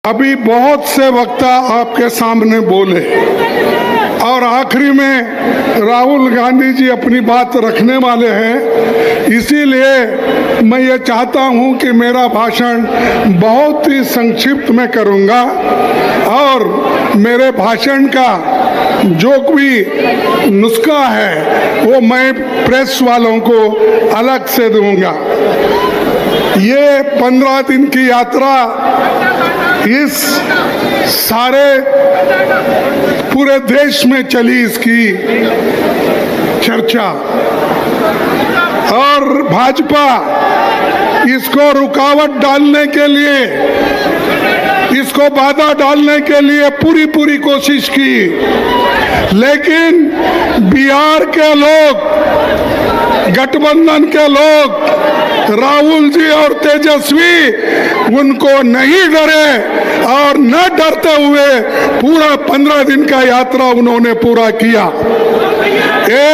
अभी बहुत से वक्ता आपके सामने बोले और आखिरी में राहुल गांधी जी अपनी बात रखने वाले हैं। इसीलिए मैं ये चाहता हूं कि मेरा भाषण बहुत ही संक्षिप्त में करूंगा और मेरे भाषण का जो भी नुस्खा है वो मैं प्रेस वालों को अलग से दूंगा। ये 15 दिन की यात्रा इस सारे पूरे देश में चली, इसकी चर्चा, और भाजपा इसको रुकावट डालने के लिए, इसको बाधा डालने के लिए पूरी कोशिश की, लेकिन बिहार के लोग, गठबंधन के लोग, राहुल जी और तेजस्वी उनको नहीं डरे और न डरते हुए पूरा 15 दिन का यात्रा उन्होंने पूरा किया। ये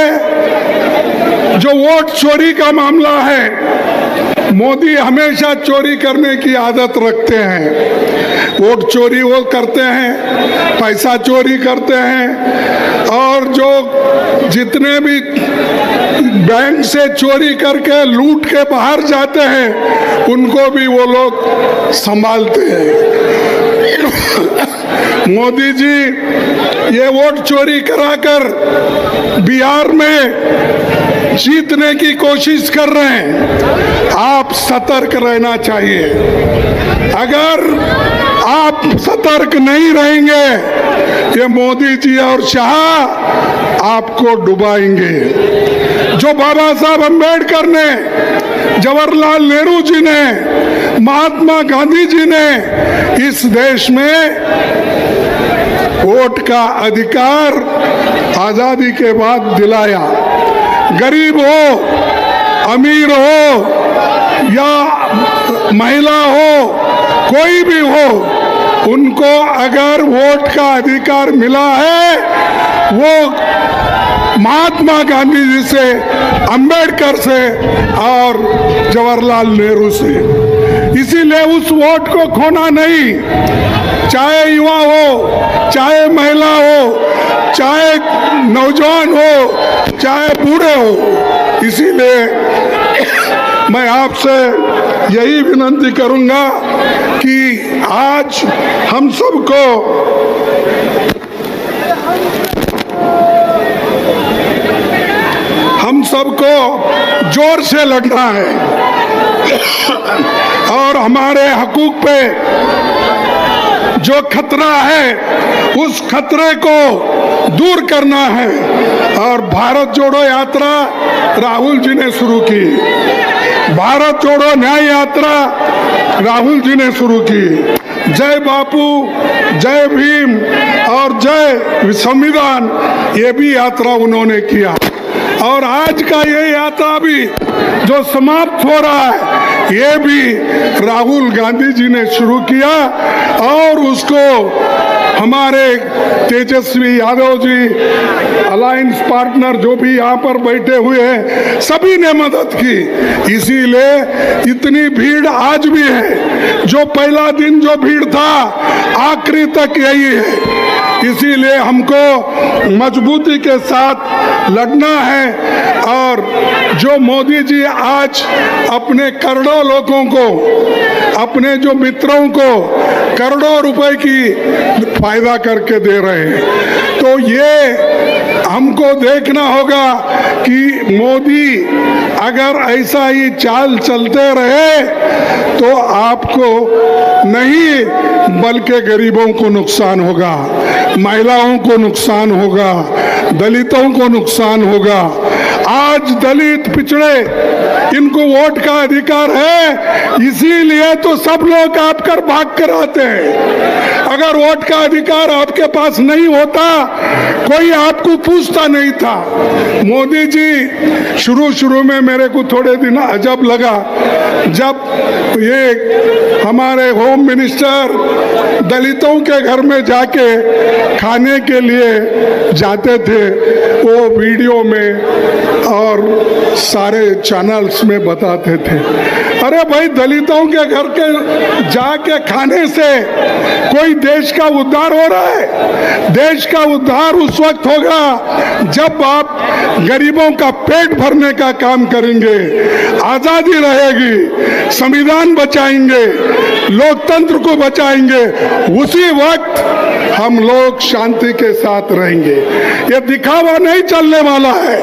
जो वोट चोरी का मामला है, मोदी हमेशा चोरी करने की आदत रखते हैं। वोट चोरी वो करते हैं, पैसा चोरी करते हैं, और जो जितने भी बैंक से चोरी करके लूट के बाहर जाते हैं उनको भी वो लोग संभालते हैं। मोदी जी ये वोट चोरी कराकर बिहार में जीतने की कोशिश कर रहे हैं। आप सतर्क रहना चाहिए। अगर आप सतर्क नहीं रहेंगे, ये मोदी जी और शाह आपको डुबाएंगे। जो बाबा साहब अम्बेडकर ने, जवाहरलाल नेहरू जी ने, महात्मा गांधी जी ने इस देश में वोट का अधिकार आजादी के बाद दिलाया, गरीब हो, अमीर हो या महिला हो, कोई भी हो, उनको अगर वोट का अधिकार मिला है वो महात्मा गांधी जी से, अंबेडकर से और जवाहरलाल नेहरू से। इसीलिए उस वोट को खोना नहीं, चाहे युवा हो, चाहे महिला हो, चाहे नौजवान हो, चाहे बूढ़े हो। इसीलिए मैं आपसे यही विनती करूंगा कि आज हम सबको जोर से लड़ना है और हमारे हकूक पे जो खतरा है उस खतरे को दूर करना है। और भारत जोड़ो यात्रा राहुल जी ने शुरू की, भारत जोड़ो न्याय यात्रा राहुल जी ने शुरू की। जय बापू, जय भीम और जय संविधान, ये भी यात्रा उन्होंने किया। और आज का ये यात्रा भी जो समाप्त हो रहा है, ये भी राहुल गांधी जी ने शुरू किया और उसको हमारे तेजस्वी यादव जी, अलायंस पार्टनर जो भी यहाँ पर बैठे हुए हैं, सभी ने मदद की। इसीलिए इतनी भीड़ आज भी है। जो पहला दिन जो भीड़ था, आखिरी तक यही है। इसीलिए हमको मजबूती के साथ लड़ना है। और जो मोदी जी आज अपने करोड़ों लोगों को, अपने जो मित्रों को करोड़ों रुपए की फायदा करके दे रहे हैं, तो ये हमको देखना होगा कि मोदी अगर ऐसा ही चाल चलते रहे तो आपको नहीं बल्कि गरीबों को नुकसान होगा, महिलाओं को नुकसान होगा, दलितों को नुकसान होगा। आज दलित, पिछड़े, इनको वोट का अधिकार है, इसीलिए तो सब लोग आप कर भाग कर आते हैं। अगर वोट का अधिकार आपके पास नहीं होता, कोई आपको पूछता नहीं था। मोदी जी, शुरू में मेरे को थोड़े दिन अजब लगा जब ये हमारे होम मिनिस्टर दलितों के घर में जाके खाने के लिए जाते थे, वो वीडियो में और सारे चैनल्स में बताते थे। अरे भाई, दलितों के घर के जाके खाने से कोई देश का उद्धार हो रहा है? देश का उद्धार उस वक्त होगा जब आप गरीबों का पेट भरने का काम करेंगे, आजादी रहेगी, संविधान बचाएंगे, लोकतंत्र को बचाएंगे, उसी वक्त हम लोग शांति के साथ रहेंगे। ये दिखावा नहीं चलने वाला है,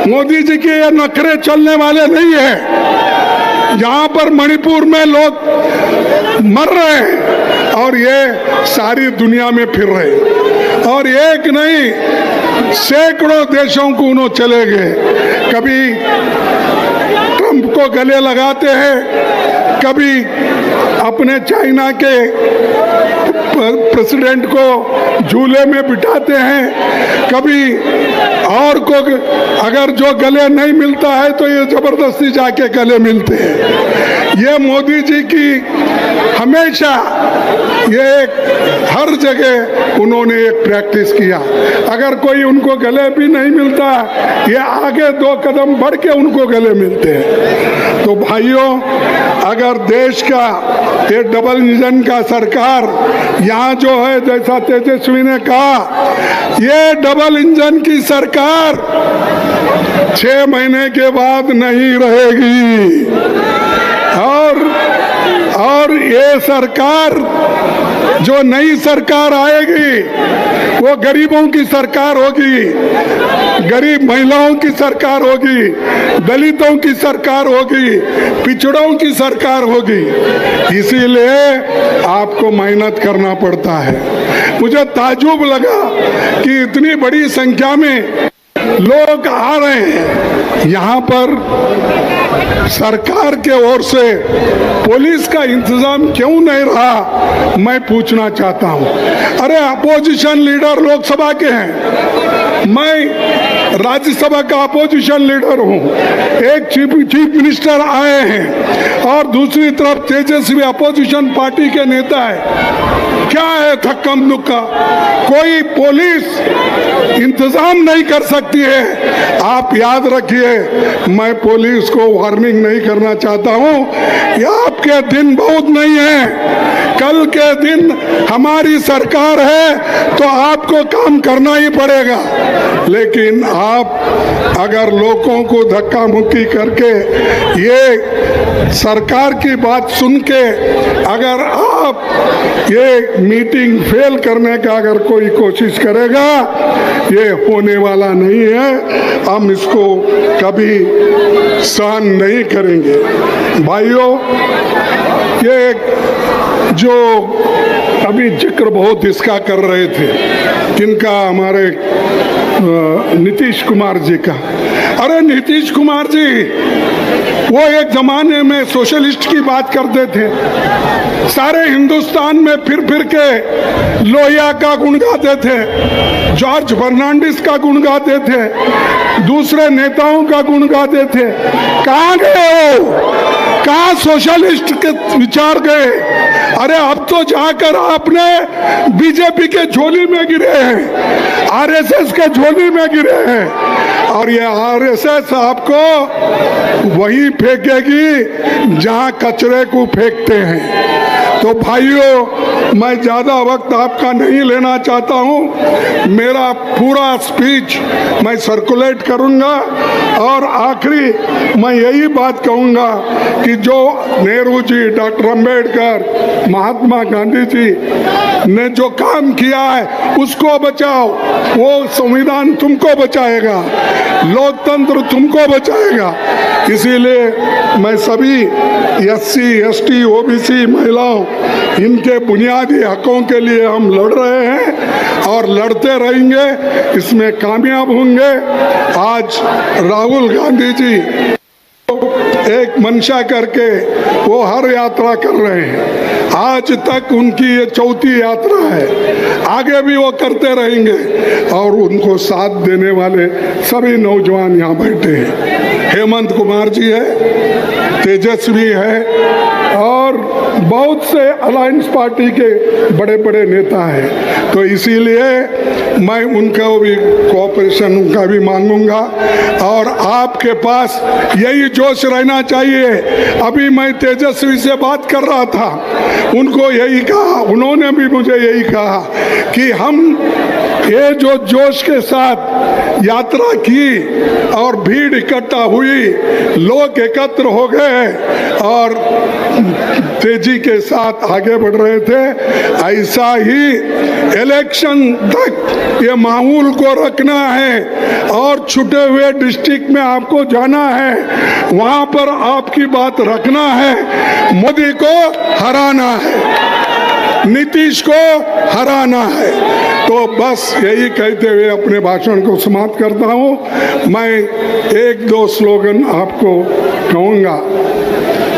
मोदी जी के ये नखरे चलने वाले नहीं है। यहाँ पर मणिपुर में लोग मर रहे हैं और ये सारी दुनिया में फिर रहे हैं, और एक नहीं सैकड़ों देशों को उन्होंने चले गए। कभी ट्रंप को गले लगाते हैं, कभी अपने चाइना के प्रेसिडेंट को झूले में बिठाते हैं, कभी और को अगर जो गले नहीं मिलता है तो ये जबरदस्ती जाके गले मिलते हैं। ये मोदी जी की हमेशा ये हर जगह उन्होंने एक प्रैक्टिस किया। अगर कोई उनको गले भी नहीं मिलता, ये आगे 2 कदम बढ़ के उनको गले मिलते हैं। तो भाइयों, अगर देश का ये डबल इंजन का सरकार यहाँ जो है, जैसा तेजस्वी ने कहा, ये डबल इंजन की सरकार 6 महीने के बाद नहीं रहेगी, और ये सरकार जो नई सरकार आएगी वो गरीबों की सरकार होगी, गरीब महिलाओं की सरकार होगी, दलितों की सरकार होगी, पिछड़ों की सरकार होगी। इसीलिए आपको मेहनत करना पड़ता है। मुझे ताज्जुब लगा कि इतनी बड़ी संख्या में लोग आ रहे हैं यहाँ पर। सरकार के ओर से पुलिस का इंतजाम क्यों नहीं रहा, मैं पूछना चाहता हूँ। अरे अपोजिशन लीडर लोकसभा के हैं, मैं राज्यसभा का अपोजिशन लीडर हूँ, एक चीफ मिनिस्टर आए हैं और दूसरी तरफ तेजस्वी अपोजिशन पार्टी के नेता है। क्या है थक्कम दुक्का? कोई पुलिस इंतजाम नहीं कर सकती है। आप याद रखिए, मैं पुलिस को वार्निंग नहीं करना चाहता हूँ, ये आपके दिन बहुत नहीं है। कल के दिन हमारी सरकार है तो आपको काम करना ही पड़ेगा। लेकिन आप अगर लोगों को धक्का मुक्की करके ये सरकार की बात सुन के अगर आप ये मीटिंग फेल करने का अगर कोई कोशिश करेगा, ये होने वाला नहीं है। हम इसको कभी सहन नहीं करेंगे। भाइयों, ये जो अभी जिक्र बहुत इसका कर रहे थे, किनका, हमारे नीतीश कुमार जी का। अरे नीतीश कुमार जी, वो एक जमाने में सोशलिस्ट की बात करते थे, सारे हिंदुस्तान में फिर के लोहिया का गुण गाते थे, जॉर्ज फर्नांडिस का गुण गाते थे, दूसरे नेताओं का गुण गाते थे। कहाँ गए हो? कहाँ सोशलिस्ट के विचार गए? अरे अब तो जाकर आपने बीजेपी के झोली में गिरे हैं, आरएसएस के झोली में गिरे हैं, और ये आरएसएस आपको वही फेंकेगी जहां कचरे को फेंकते हैं। तो भाइयों, मैं ज़्यादा वक्त आपका नहीं लेना चाहता हूं। मेरा पूरा स्पीच मैं सर्कुलेट करूंगा और आखिरी मैं यही बात कहूंगा कि जो नेहरू जी, डॉक्टर अंबेडकर, महात्मा गांधी जी ने जो काम किया है उसको बचाओ। वो संविधान तुमको बचाएगा, लोकतंत्र तुमको बचाएगा। इसीलिए मैं सभी एससी, एसटी, ओबीसी महिलाओं, इनके बुनियादी हकों के लिए हम लड़ रहे हैं और लड़ते रहेंगे, इसमें कामयाब होंगे। आज राहुल गांधी जी एक मंशा करके वो हर यात्रा कर रहे हैं। आज तक उनकी ये चौथी यात्रा है, आगे भी वो करते रहेंगे। और उनको साथ देने वाले सभी नौजवान यहाँ बैठे हैं। हेमंत कुमार जी है, तेजस्वी है और बहुत से अलायंस पार्टी के बड़े बड़े नेता हैं। तो इसीलिए मैं उनका भी कोऑपरेशन उनका भी मांगूंगा और आपके पास यही जोश रहना चाहिए। अभी मैं तेजस्वी से बात कर रहा था, उनको यही कहा, उन्होंने भी मुझे यही कहा कि हम ये जो जोश के साथ यात्रा की और भीड़ इकट्ठा हुई, लोग एकत्र हो गए और तेजी के साथ आगे बढ़ रहे थे, ऐसा ही इलेक्शन तक ये माहौल को रखना है और छूटे हुए डिस्ट्रिक्ट में आपको जाना है, वहां पर आपकी बात रखना है। मोदी को हराना है, नीतीश को हराना है। तो बस यही कहते हुए अपने भाषण को समाप्त करता हूं। मैं एक दो स्लोगन आपको कहूंगा,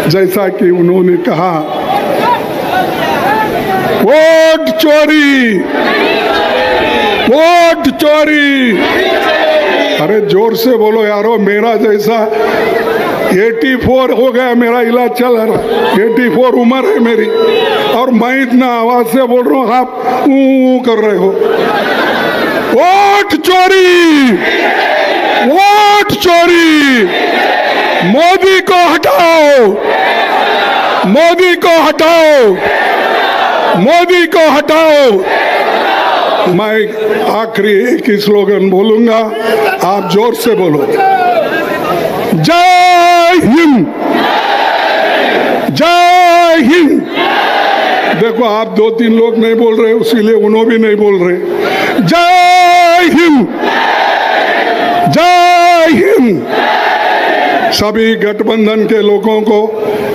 जैसा कि उन्होंने कहा, वोट चोरी, वोट चोरी। अरे जोर से बोलो यारो, मेरा जैसा 84 हो गया, मेरा इलाज चल रहा, 84 उम्र है मेरी और मैं इतना आवाज से बोल रहा हूँ, आप ऊ कर रहे हो। वोट चोरी, वोट चोरी, मोदी को हटाओ, मोदी को हटाओ, मोदी को हटाओ। मैं आखिरी एक ही स्लोगन बोलूंगा, आप जोर से बोलो, जय हिंद, जय हिंद। देखो आप दो तीन लोग नहीं बोल रहे, इसीलिए उन्हों भी नहीं बोल रहे। जय हिंद, जय हिंद। सभी गठबंधन के लोगों को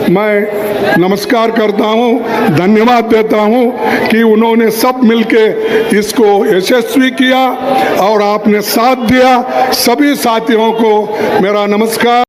मैं नमस्कार करता हूं, धन्यवाद देता हूं कि उन्होंने सब मिलके इसको यशस्वी किया और आपने साथ दिया। सभी साथियों को मेरा नमस्कार।